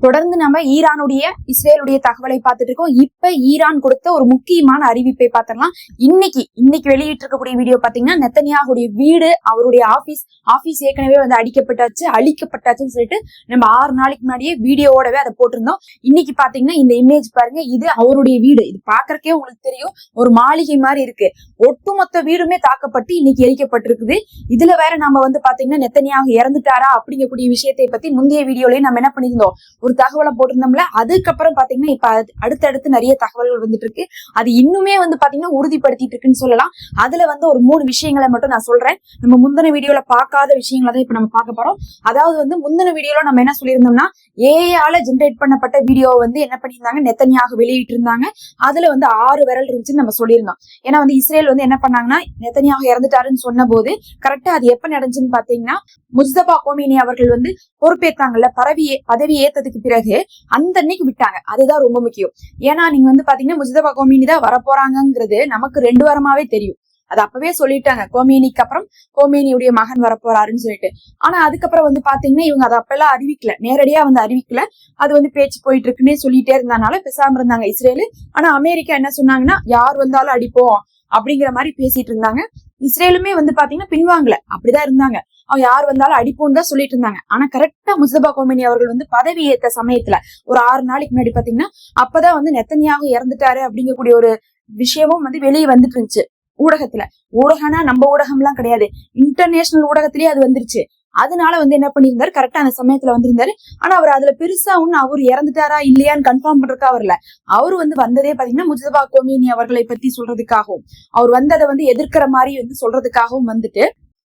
தொடர்ந்து நம்ம ஈரானுடைய இஸ்ரேலுடைய தகவலை பார்த்துட்டு இருக்கோம். இப்ப ஈரான் கொடுத்த ஒரு முக்கியமான அறிவிப்பை பார்த்திடலாம். இன்னைக்கு வெளியிட்டு இருக்கக்கூடிய வீடியோ பாத்தீங்கன்னா, நெத்தன்யாஹுடைய வீடு, அவருடைய ஆபீஸ் ஏற்கனவே வந்து அழிக்கப்பட்டாச்சுன்னு சொல்லிட்டு நம்ம 6 நாளைக்கு முன்னாடியே வீடியோவோடவே அதை போட்டிருந்தோம். இன்னைக்கு பாத்தீங்கன்னா இந்த இமேஜ் பாருங்க, இது அவருடைய வீடு. இது பாக்குறக்கே உங்களுக்கு தெரியும், ஒரு மாளிகை மாதிரி இருக்கு. ஒட்டுமொத்த வீடுமே தாக்கப்பட்டு இன்னைக்கு எரிக்கப்பட்டிருக்குது. இதுல வேற நம்ம வந்து பாத்தீங்கன்னா நெத்தன்யாஹு இறந்துட்டாரா அப்படிங்கக்கூடிய விஷயத்தை பத்தி முந்தைய வீடியோலயே நம்ம என்ன பண்ணியிருந்தோம், ஒரு தகவலை போட்டிருந்தோம்ல. அதுக்கப்புறம் பாத்தீங்கன்னா இப்ப அடுத்தடுத்து நிறைய தகவல்கள் வந்துட்டு இருக்கு. அது இன்னுமே வந்து பாத்தீங்கன்னா உறுதிப்படுத்திட்டு இருக்குன்னு சொல்லலாம். அதுல வந்து ஒரு 3 விஷயங்களை மட்டும் நான் சொல்றேன். நம்ம முந்தின வீடியோல பார்க்காத விஷயங்களை தான் இப்ப நம்ம பார்க்க போறோம். அதாவது வந்து முந்தின வீடியோல நம்ம என்ன சொல்லியிருந்தோம்னா, ஏஐயால ஜென்ரேட் பண்ணப்பட்ட வீடியோ வந்து என்ன பண்ணியிருந்தாங்க, நெத்தன்யாஹு வெளியிட்டு இருந்தாங்க. அதுல வந்து 6 விரல் இருந்துச்சுன்னு நம்ம சொல்லியிருந்தோம். ஏன்னா வந்து இஸ்ரேல் வந்து என்ன பண்ணாங்கன்னா, நெத்தன்யாஹு இறந்துட்டாருன்னு சொன்ன போது கரெக்டா அது எப்ப நடந்துச்சுன்னு பாத்தீங்கன்னா, முஸ்தபா கோமினி அவர்கள் வந்து பொறுப்பேற்றாங்கல்ல, பதவி ஏத்ததுக்கு பிறகு அந்த அன்னைக்கு விட்டாங்க. அதுதான் ரொம்ப முக்கியம். ஏன்னா நீங்க வந்து பாத்தீங்கன்னா முஸ்தபா கோமினி தான் வரப்போறாங்கிறது நமக்கு 2 வாரமாவே தெரியும். அது அப்பவே சொல்லிட்டாங்க, கோமேனிக்கு அப்புறம் கோமேனியுடைய மகன் வரப்போறாருன்னு சொல்லிட்டு. ஆனா அதுக்கப்புறம் வந்து பாத்தீங்கன்னா இவங்க அதை அப்பெல்லாம் அறிவிக்கல, நேரடியா வந்து அறிவிக்கல. அது வந்து பேச்சு போயிட்டு இருக்குன்னே சொல்லிட்டே இருந்தனால பேசாம இருந்தாங்க இஸ்ரேலு. ஆனா அமெரிக்கா என்ன சொன்னாங்கன்னா, யார் வந்தாலும் அடிப்போம் அப்படிங்கிற மாதிரி பேசிட்டு இருந்தாங்க. இஸ்ரேலுமே வந்து பாத்தீங்கன்னா பின்வாங்கல, அப்படிதான் இருந்தாங்க. அவன் யார் வந்தாலும் அடிப்போன்னு தான் சொல்லிட்டு இருந்தாங்க. ஆனா கரெக்டா முஸ்தபா கோமினி அவர்கள் வந்து பதவி ஏத்த சமயத்துல ஒரு 6 நாளைக்கு முன்னாடி பாத்தீங்கன்னா, அப்பதான் வந்து நெத்தன்யாஹு இறந்துட்டாரு அப்படிங்கக்கூடிய ஒரு விஷயமும் வந்து வெளியே வந்துட்டு இருந்துச்சு ஊடகம்னா நம்ம ஊடகம் எல்லாம் கிடையாது, இன்டர்நேஷனல் ஊடகத்திலேயே அது வந்துருச்சு. அதனால வந்து என்ன பண்ணியிருந்தாரு, கரெக்டா அந்த சமயத்துல வந்திருந்தாரு. ஆனா அவர் அதுல பெருசா ஒண்ணு அவர் இறந்துட்டாரா இல்லையான்னு கன்ஃபார்ம் பண்றதுக்கா வரல. அவரு வந்து வந்ததே பாத்தீங்கன்னா முஸ்தபா கோமினி அவர்களை பத்தி சொல்றதுக்காகவும், அவர் வந்ததை வந்து எதிர்க்கிற மாதிரி வந்து சொல்றதுக்காகவும் வந்துட்டு,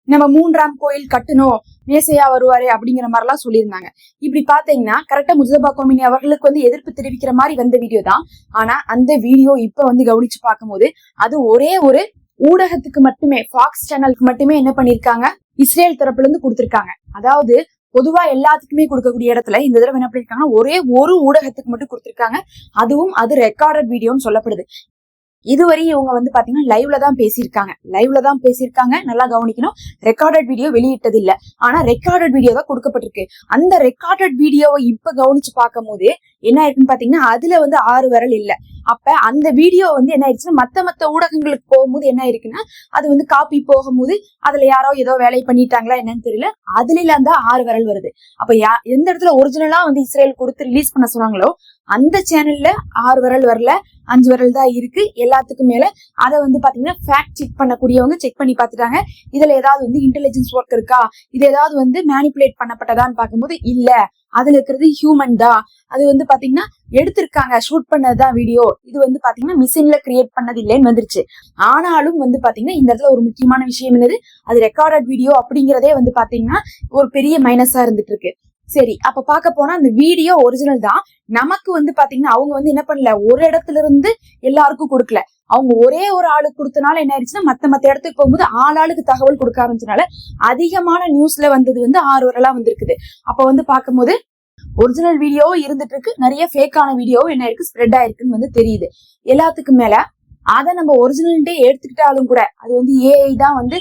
நம்ம 3ஆம் கோயில் கட்டணும், மேசையா வருவாரு அப்படிங்கிற மாதிரி எல்லாம் சொல்லியிருந்தாங்க. இப்படி பாத்தீங்கன்னா கரெக்டா முஸ்தபா கோமினி அவர்களுக்கு வந்து எதிர்ப்பு தெரிவிக்கிற மாதிரி வந்த வீடியோ தான். ஆனா அந்த வீடியோ இப்ப வந்து கவனிச்சு பார்க்கும்போது அது ஒரே ஒரு ஊடகத்துக்கு மட்டுமே, ஃபாக்ஸ் சேனலுக்கு மட்டுமே என்ன பண்ணிருக்காங்க, இஸ்ரேல் தரப்புல இருந்து கொடுத்திருக்காங்க. அதாவது பொதுவா எல்லாத்துக்குமே கொடுக்கக்கூடிய இடத்துல இந்த தடவை என்ன பண்ணிருக்காங்கன்னா, ஒரே ஒரு ஊடகத்துக்கு மட்டும் கொடுத்திருக்காங்க. அதுவும் அது ரெக்கார்டட் வீடியோன்னு சொல்லப்படுது. இதுவரை இவங்க வந்து பாத்தீங்கன்னா லைவ்ல தான் பேசியிருக்காங்க. நல்லா கவனிக்கணும், ரெக்கார்டட் வீடியோ வெளியிட்டது இல்ல. ஆனா ரெக்கார்டட் வீடியோ தான் கொடுக்கப்பட்டிருக்கு. அந்த ரெக்கார்டட் வீடியோவை இப்ப கவனிச்சு பார்க்கும் போது என்ன ஆயிருக்குன்னு பாத்தீங்கன்னா, அதுல வந்து 6 விரல் இல்ல. அப்ப அந்த வீடியோ வந்து என்ன ஆயிடுச்சுன்னா, மத்த ஊடகங்களுக்கு போகும்போது என்ன ஆயிருக்குன்னா, அது வந்து காப்பி போகும்போது அதுல யாரோ ஏதோ வேலை பண்ணிட்டாங்களா என்னன்னு தெரியல, அதுல அந்த 6 விரல் வருது. அப்ப எந்த இடத்துல ஒரிஜினலா வந்து இஸ்ரேல் கொடுத்து ரிலீஸ் பண்ண சொன்னாங்களோ அந்த சேனல்ல 6 விரல் வரல, 5 விரல் தான் இருக்கு. எல்லாத்துக்கும் மேல அதை வந்து பாத்தீங்கன்னா ஃபேக்ட் செக் பண்ணக்கூடியவங்க செக் பண்ணி பாத்துட்டாங்க. இதுல ஏதாவது வந்து இன்டெலிஜென்ஸ் ஒர்க் இருக்கா, இது ஏதாவது வந்து மேனிபுலேட் பண்ணப்பட்டதான்னு பார்க்கும்போது இல்ல, அதுல இருக்கிறது ஹியூமன் தான். அது வந்து பாத்தீங்கன்னா எடுத்திருக்காங்க, ஷூட் பண்ணதுதான் வீடியோ. இது வந்து பாத்தீங்கன்னா மிஷின்ல கிரியேட் பண்ணது இல்லைன்னு வந்துருச்சு. ஆனாலும் வந்து பாத்தீங்கன்னா இந்த இடத்துல ஒரு முக்கியமான விஷயம் என்னது, அது ரெக்கார்டட் வீடியோ அப்படிங்கறதே வந்து பாத்தீங்கன்னா ஒரு பெரிய மைனஸா இருந்துட்டு இருக்கு. சரி, அப்ப பார்க்க போனா அந்த வீடியோ ஒரிஜினல் தான். நமக்கு வந்து பாத்தீங்கன்னா அவங்க வந்து என்ன பண்ணல, ஒரு இடத்துல இருந்து எல்லாருக்கும் கொடுக்கல. அவங்க ஒரே ஒரு ஆளுக்கு கொடுத்தனால என்ன ஆயிடுச்சுன்னா, மத்த இடத்துக்கு போகும்போது ஆளுக்கு தகவல் கொடுக்க ஆரம்பிச்சனால அதிகமான நியூஸ்ல வந்தது வந்து 6 வரலா வந்திருக்குது. அப்ப வந்து பார்க்கும்போது ஒரிஜினல் வீடியோ இருந்துட்டு இருக்கு, நிறைய ஃபேக்கான வீடியோ என்ன இருக்கு, ஸ்ப்ரெட் ஆயிருக்குன்னு வந்து தெரியுது. எல்லாத்துக்கும் மேல அதை நம்ம ஒரிஜினல்ட்டே எடுத்துக்கிட்டாலும் கூட அது வந்து ஏஐ தான் வந்து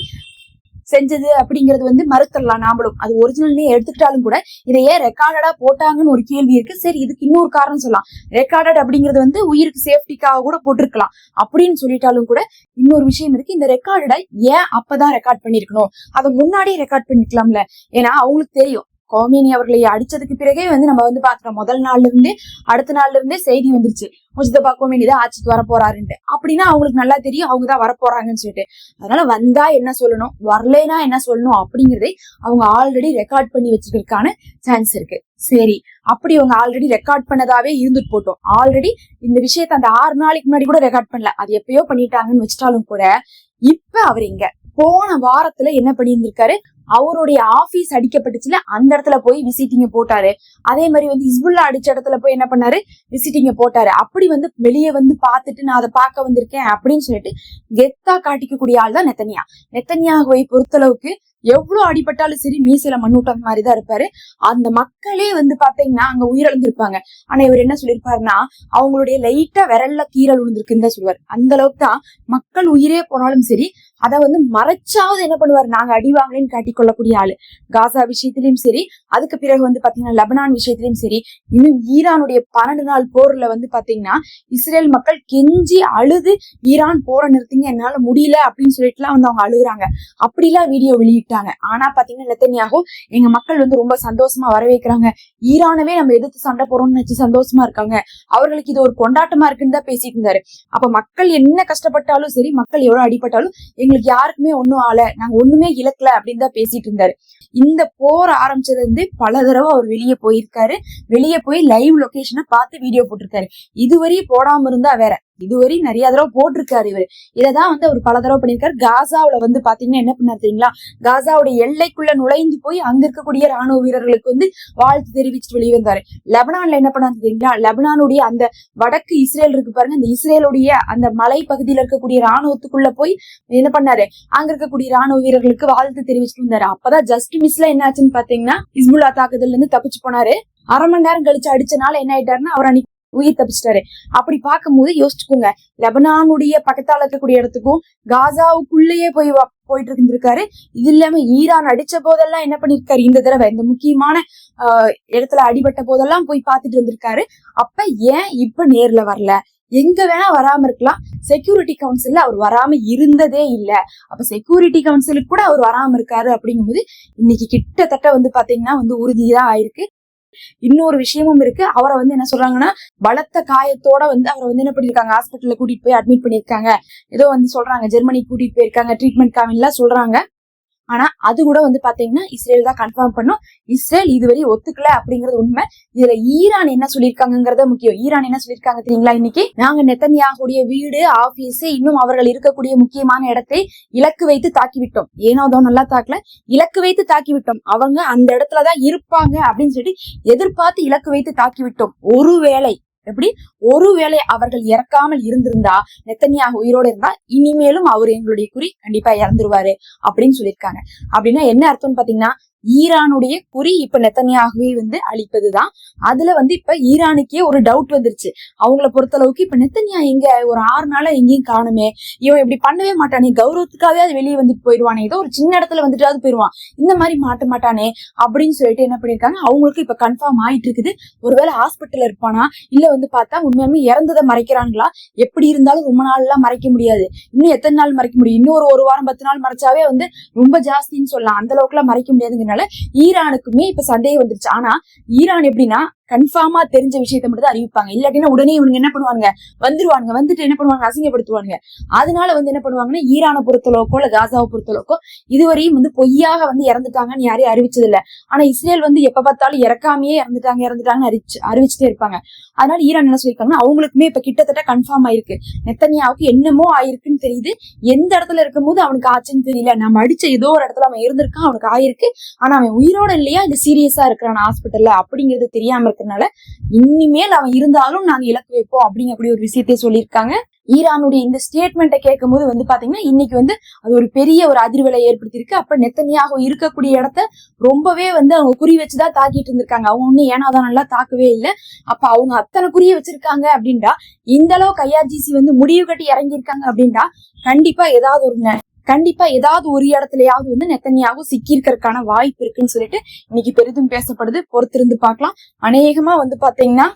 செஞ்சது அப்படிங்கிறது வந்து மறுத்தரலாம் நாமளும். அது ஒரிஜினல்னே எடுத்துக்கிட்டாலும் கூட இதை ஏன் ரெக்கார்டடா போட்டாங்கன்னு ஒரு கேள்வி இருக்கு. சரி, இதுக்கு இன்னொரு காரணம் சொல்லலாம். ரெக்கார்டட் அப்படிங்கிறது வந்து உயிருக்கு சேஃப்டிக்காக கூட போட்டிருக்கலாம் அப்படின்னு சொல்லிட்டாலும் கூட இன்னொரு விஷயம் இருக்கு. இந்த ரெக்கார்டடை ஏன் அப்பதான் ரெக்கார்ட் பண்ணிருக்கணும், அதை முன்னாடியே ரெக்கார்ட் பண்ணிக்கலாம்ல. ஏன்னா அவங்களுக்கு தெரியும், கோமேனி அவர்களை அடிச்சதுக்கு பிறகே வந்து நம்ம வந்து பாத்துட்டோம், முதல் நாள்ல இருந்தே அடுத்த நாள்ல இருந்தே செய்தி வந்துருச்சு, முஸ்தபா கோமேனி தான் ஆட்சிக்கு வரப்போறாருன்ட்டு. அப்படின்னா அவங்களுக்கு நல்லா தெரியும் அவங்கதான் வரப்போறாங்கன்னு சொல்லிட்டு. அதனால வந்தா என்ன சொல்லணும், வரலைன்னா என்ன சொல்லணும் அப்படிங்கறதை அவங்க ஆல்ரெடி ரெக்கார்ட் பண்ணி வச்சிருக்கிறதுக்கான சான்ஸ் இருக்கு. சரி, அப்படி அவங்க ஆல்ரெடி ரெக்கார்ட் பண்ணதாவே இருந்துட்டு போட்டோம். ஆல்ரெடி இந்த விஷயத்த அந்த 6 நாளைக்கு முன்னாடி கூட ரெக்கார்ட் பண்ணல, அது எப்பயோ பண்ணிட்டாங்கன்னு வச்சிட்டாலும் கூட இப்ப அவர் இங்க போன வாரத்துல என்ன பண்ணியிருந்திருக்காரு, அவருடைய ஆபீஸ் அடிக்கப்பட்டுச்சுல அந்த இடத்துல போய் விசிட்டிங்க போட்டாரு. அதே மாதிரி வந்து ஹிஸ்புல்லா அடிச்ச இடத்துல போய் என்ன பண்ணாரு, விசிட்டிங்க போட்டாரு. அப்படி வந்து வெளியே வந்து பாத்துட்டு நான் அதை பார்க்க வந்திருக்கேன் அப்படின்னு சொல்லிட்டு கெத்தா காட்டிக்கக்கூடிய ஆள் தான் நெத்தன்யாஹுவை பொறுத்தளவுக்கு எவ்வளவு அடிபட்டாலும் சரி மீசையில மண்ணூட்டம் மாதிரிதான் இருப்பாரு. அந்த மக்களே வந்து பாத்தீங்கன்னா அங்க உயிரிழந்திருப்பாங்க. ஆனா இவர் என்ன சொல்லியிருப்பாருன்னா, அவங்களுடைய லைட்டா விரல்ல கீரல் விழுந்திருக்குன்னு தான் சொல்லுவார். அந்த அளவுக்கு தான் மக்கள் உயிரே போனாலும் சரி அதை வந்து மறைச்சாவது என்ன பண்ணுவாரு, நாங்க அடி வாங்கலன்னு காட்டிக்கொள்ளக்கூடிய ஆளு. காசா விஷயத்திலயும் சரி, அதுக்கு பிறகு வந்து பாத்தீங்கன்னா லெபனான் விஷயத்திலயும் சரி, இன்னும் ஈரானுடைய 12 நாள் போர்ல வந்து பாத்தீங்கன்னா இஸ்ரேல் மக்கள் கெஞ்சி அழுது ஈரான் போரை நிறுத்திங்க, என்னால முடியல அப்படின்னு சொல்லிட்டு எல்லாம் வந்து அவங்க அழுகுறாங்க. அப்படிலாம் வீடியோ வெளியிட்டாங்க. ஆனா பாத்தீங்கன்னா நெத்தன்யாகு எங்க மக்கள் வந்து ரொம்ப சந்தோஷமா வரவேற்கிறாங்க, ஈரானவே நம்ம எதிர்த்து சண்டை போறோம்னு நினைச்சு சந்தோஷமா இருக்காங்க, அவர்களுக்கு இது ஒரு கொண்டாட்டமா இருக்குன்னு தான் பேசிட்டு இருந்தாரு. அப்ப மக்கள் என்ன கஷ்டப்பட்டாலும் சரி, மக்கள் எவ்வளவு அடிபட்டாலும் எங்களுக்கு யாருக்குமே ஒண்ணும் ஆல, நாங்க ஒண்ணுமே இழக்கல அப்படின்னு தான் பேசிட்டு இருந்தாரு. இந்த போர் ஆரம்பிச்சது வந்து பல தடவை அவர் வெளியே போயிருக்காரு. வெளியே போய் லைவ் லொகேஷனை பார்த்து வீடியோ போட்டிருக்காரு. இதுவரையும் போடாம இருந்தா வேற, இதுவரையும் நிறைய தடவை போட்டிருக்காரு இவரு. இததான் வந்து அவர் பல தடவை பண்ணிருக்காரு. காசாவுல வந்து பாத்தீங்கன்னா என்ன பண்ணாரு தெரியுங்களா, காசாவுடைய எல்லைக்குள்ள நுழைந்து போய் அங்க இருக்கக்கூடிய ராணுவ வீரர்களுக்கு வந்து வாழ்த்து தெரிவிச்சுட்டு வெளியே வந்தாரு. லெபனான்ல என்ன பண்ணாரு தெரியுங்களா, லெபனானுடைய அந்த வடக்கு இஸ்ரேல் இருக்கு பாருங்க, அந்த இஸ்ரேலுடைய அந்த மலை பகுதியில இருக்கக்கூடிய ராணுவத்துக்குள்ள போய் என்ன பண்ணாரு, அங்க இருக்கக்கூடிய ராணுவ வீரர்களுக்கு வாழ்த்து தெரிவிச்சுட்டு வந்தாரு. அப்பதான் ஜஸ்ட் மிஸ்ல என்ன ஆச்சுன்னு பாத்தீங்கன்னா ஹிஸ்புல்லா தாக்குதல்ல இருந்து தப்பிச்சு போனாரு. அரை மணி நேரம் கழிச்சு அடிச்சனால என்ன ஆயிட்டாருன்னா அவர் அன்னைக்கு உயிர் தப்பிச்சிட்டாரு. அப்படி பார்க்கும்போது யோசிச்சுக்கோங்க, லெபனானுடைய பக்கத்தால இருக்கக்கூடிய இடத்துக்கும் காசாவுக்குள்ளேயே போயிட்டு இருந்திருக்காரு. இது இல்லாம ஈரான் அடிச்ச போதெல்லாம் என்ன பண்ணிருக்காரு, இந்த தடவை இந்த முக்கியமான இடத்துல அடிபட்ட போதெல்லாம் போய் பார்த்துட்டு வந்திருக்காரு. அப்ப ஏன் இப்ப நேர்ல வரல, எங்க வேணா வராம இருக்கலாம், செக்யூரிட்டி கவுன்சில்ல அவர் வராம இருந்ததே இல்ல, அப்ப செக்யூரிட்டி கவுன்சிலுக்கு கூட அவர் வராம இருக்காரு. அப்படிங்கும்போது இன்னைக்கு கிட்டத்தட்ட வந்து பாத்தீங்கன்னா வந்து உறுதிதான் ஆயிருக்கு. இன்னொரு விஷயமும் இருக்கு. அவரை வந்து என்ன சொல்றாங்கன்னா பலத்த காயத்தோட வந்து அவரை வந்து என்ன பண்ணிருக்காங்க, ஹாஸ்பிட்டல்ல கூட்டிட்டு போய் அட்மிட் பண்ணிருக்காங்க. ஏதோ வந்து சொல்றாங்க ஜெர்மனி கூட்டிட்டு போயிருக்காங்க, ட்ரீட்மெண்ட் காமின்லாம் சொல்றாங்க. ஆனா அது கூட வந்து பாத்தீங்கன்னா இஸ்ரேல் தான் கன்ஃபார்ம் பண்ணும். இஸ்ரேல் இதுவரை ஒத்துக்கல அப்படிங்கறது உண்மை. இதுல ஈரான் என்ன சொல்லியிருக்காங்கிறத முக்கியம். ஈரான் என்ன சொல்லியிருக்காங்க தெரியுங்களா, இன்னைக்கு நாங்க நெத்தன்யாகுடைய வீடு, ஆபீஸ், இன்னும் அவர்கள் இருக்கக்கூடிய முக்கியமான இடத்தை இலக்கு வைத்து தாக்கிவிட்டோம். ஏனோதோ நல்லா தாக்கல, இலக்கு வைத்து தாக்கிவிட்டோம். அவங்க அந்த இடத்துலதான் இருப்பாங்க அப்படின்னு சொல்லிட்டு எதிர்பார்த்து இலக்கு வைத்து தாக்கிவிட்டோம். ஒருவேளை அவர்கள் இறக்காமல் இருந்திருந்தா, நெத்தன்யாகு உயிரோடு இருந்தா, இனிமேலும் அவர் எங்களுடைய குறி கண்டிப்பா இறந்துருவாரு அப்படின்னு சொல்லியிருக்காங்க. அப்படின்னா என்ன அர்த்தம்னு பாத்தீங்கன்னா, ஈரானுடைய குறி இப்ப நெத்தன்யாகுவை வந்து அழிப்பதுதான். அதுல வந்து இப்ப ஈரானுக்கே ஒரு டவுட் வந்துருச்சு. அவங்கள பொறுத்தளவுக்கு இப்ப நெத்தன்யா எங்க, ஒரு 6 நாளா எங்கேயும் காணுமே, இவன் இப்படி பண்ணவே மாட்டானே, கௌரவத்துக்காகவே அது வெளியே வந்துட்டு போயிடுவானே, ஏதோ ஒரு சின்ன இடத்துல வந்துட்டாவது போயிடுவான், இந்த மாதிரி மாட்ட மாட்டானே அப்படின்னு சொல்லிட்டு என்ன பண்ணிருக்காங்க, அவங்களுக்கு இப்ப கன்ஃபார்ம் ஆயிட்டு இருக்குது. ஒருவேளை ஹாஸ்பிட்டல்ல இருப்பானா, இல்ல வந்து பார்த்தா உண்மையுமே இறந்ததை மறைக்கிறாங்களா. எப்படி இருந்தாலும் ரொம்ப நாள் எல்லாம் மறைக்க முடியாது. இன்னும் எத்தனை நாள் மறைக்க முடியும், இன்னொரு 1 வாரம் 10 நாள் மறைச்சாவே வந்து ரொம்ப ஜாஸ்தின்னு சொல்லலாம். அந்த அளவுக்கு எல்லாம் மறைக்க முடியாதுங்க. ஈரானுக்குமே இப்ப சந்தேகம் வந்துருச்சு. ஆனா ஈரான் எப்படின்னா கன்ஃபார்மா தெரிஞ்ச விஷயத்த மட்டும் தான் அறிவிப்பாங்க. இல்லாட்டினா உடனே இவங்க என்ன பண்ணுவாங்க, வந்துட்டு என்ன பண்ணுவாங்க, அசிங்கப்படுத்துவாங்க. அதனால வந்து என்ன பண்ணுவாங்கன்னா ஈரானை பொறுத்தளவுக்கோ இல்ல காசாவை பொறுத்தளவுக்கோ இதுவரையும் வந்து பொய்யாக வந்து இறந்துட்டாங்கன்னு யாரையும் அறிவிச்சது இல்ல. ஆனா இஸ்ரேல் வந்து எப்ப பார்த்தாலும் இறக்காமையே இறந்துட்டாங்கன்னு அறிவிச்சுட்டே இருப்பாங்க. அதனால ஈரான் என்ன சொல்லியிருக்காங்கன்னா அவங்களுக்குமே இப்ப கிட்டத்தட்ட கன்ஃபார்ம் ஆயிருக்கு, நெத்தன்யாவுக்கு என்னமோ ஆயிருக்குன்னு தெரியுது. எந்த இடத்துல இருக்கும்போது அவனுக்கு ஆச்சுன்னு தெரியல, நம்ம அடிச்ச ஏதோ ஒரு இடத்துல அவன் இருந்திருக்கான், அவனுக்கு ஆயிருக்கு. ஆனா அவன் உயிரோட இல்லையா, இல்ல சீரியஸா இருக்கிறான் ஹாஸ்பிட்டல்ல அப்படிங்கிறது தெரியாம இருக்கனால இனிமேல் அவன் இருந்தாலும் நாங்க இலக்கு வைப்போம் அப்படிங்கக்கூடிய ஒரு விஷயத்தையே சொல்லியிருக்காங்க. ஈரானுடைய இந்த ஸ்டேட்மெண்ட்டை கேட்கும் போது வந்து பாத்தீங்கன்னா இன்னைக்கு வந்து அது ஒரு பெரிய ஒரு அதிர்வலை ஏற்படுத்தியிருக்கு. அப்ப நெத்தன்யாகு இருக்கக்கூடிய இடத்த ரொம்பவே வந்து அவங்க குறி வச்சுதான் தாக்கிட்டு இருந்திருக்காங்க. அவங்க ஒண்ணு ஏனாதான் நல்லா தாக்கவே இல்லை. அப்ப அவங்க அத்தனை குறிய வச்சிருக்காங்க அப்படின்டா, இந்த அளவுக்கு ஐஆர்ஜிசி வந்து முடிவு கட்டி இறங்கியிருக்காங்க அப்படின்டா, கண்டிப்பா ஏதாவது ஒரு இடத்துலயாவது வந்து நெத்தன்யாகு சிக்கியிருக்கிறதுக்கான வாய்ப்பு இருக்குன்னு சொல்லிட்டு இன்னைக்கு பெரிதும் பேசப்படுது. பொறுத்திருந்து பார்க்கலாம். அநேகமா வந்து பாத்தீங்கன்னா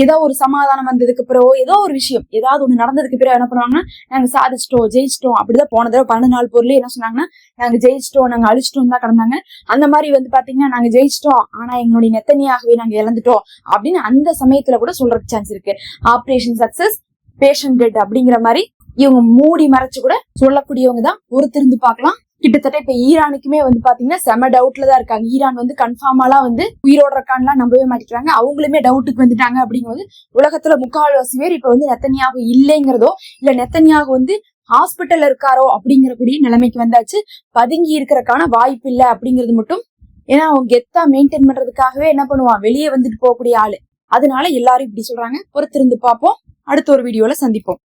ஏதோ ஒரு சமாதானம் வந்ததுக்கு பிறகு, ஏதோ ஒரு விஷயம் ஏதாவது ஒண்ணு நடந்ததுக்கு பிறகு என்ன பண்ணுவாங்கன்னா நாங்க சாதிச்சிட்டோம், ஜெயிச்சிட்டோம். அப்படிதான் போன தடவை 12 நாள் பொருளே என்ன சொன்னாங்கன்னா நாங்க ஜெயிச்சிட்டோம், நாங்க அழிச்சிட்டோம் தான் கிடந்தாங்க. அந்த மாதிரி வந்து பாத்தீங்கன்னா நாங்க ஜெயிச்சிட்டோம், ஆனா எங்களுடைய நெத்தன்யாகுவை நாங்க இழந்துட்டோம் அப்படின்னு அந்த சமயத்துல கூட சொல்றதுக்கு சான்ஸ் இருக்கு. ஆபரேஷன் சக்சஸ், பேஷண்ட் டெட் அப்படிங்கிற மாதிரி இவங்க மூடி மறைச்சு கூட சொல்லக்கூடியவங்க தான். பொறுத்திருந்து பார்க்கலாம். கிட்டத்தட்ட இப்ப ஈரானுக்குமே வந்து பாத்தீங்கன்னா செம டவுட்ல தான் இருக்காங்க. ஈரான் வந்து கன்ஃபார்மாலாம் வந்து உயிரோட இருக்கான்லாம் நம்பவே மாட்டேங்கிறாங்க. அவங்களுமே டவுட்டுக்கு வந்துட்டாங்க. அப்படிங்கும்போது உலகத்துல 3/4 பேர் இப்ப வந்து நெத்தன்யாகு இல்லைங்கிறதோ இல்ல நெத்தன்யாகு வந்து ஹாஸ்பிட்டல்ல இருக்காரோ அப்படிங்கக்கூடிய நிலைமைக்கு வந்தாச்சு. பதுங்கி இருக்கிறதுக்கான வாய்ப்பு இல்லை அப்படிங்கிறது மட்டும். ஏன்னா அவன் கெத்தா மெயின்டைன் பண்றதுக்காகவே என்ன பண்ணுவான், வெளியே வந்துட்டு போகக்கூடிய ஆளு. அதனால எல்லாரும் இப்படி சொல்றாங்க. பொறுத்திருந்து பார்ப்போம். அடுத்த ஒரு வீடியோல சந்திப்போம்.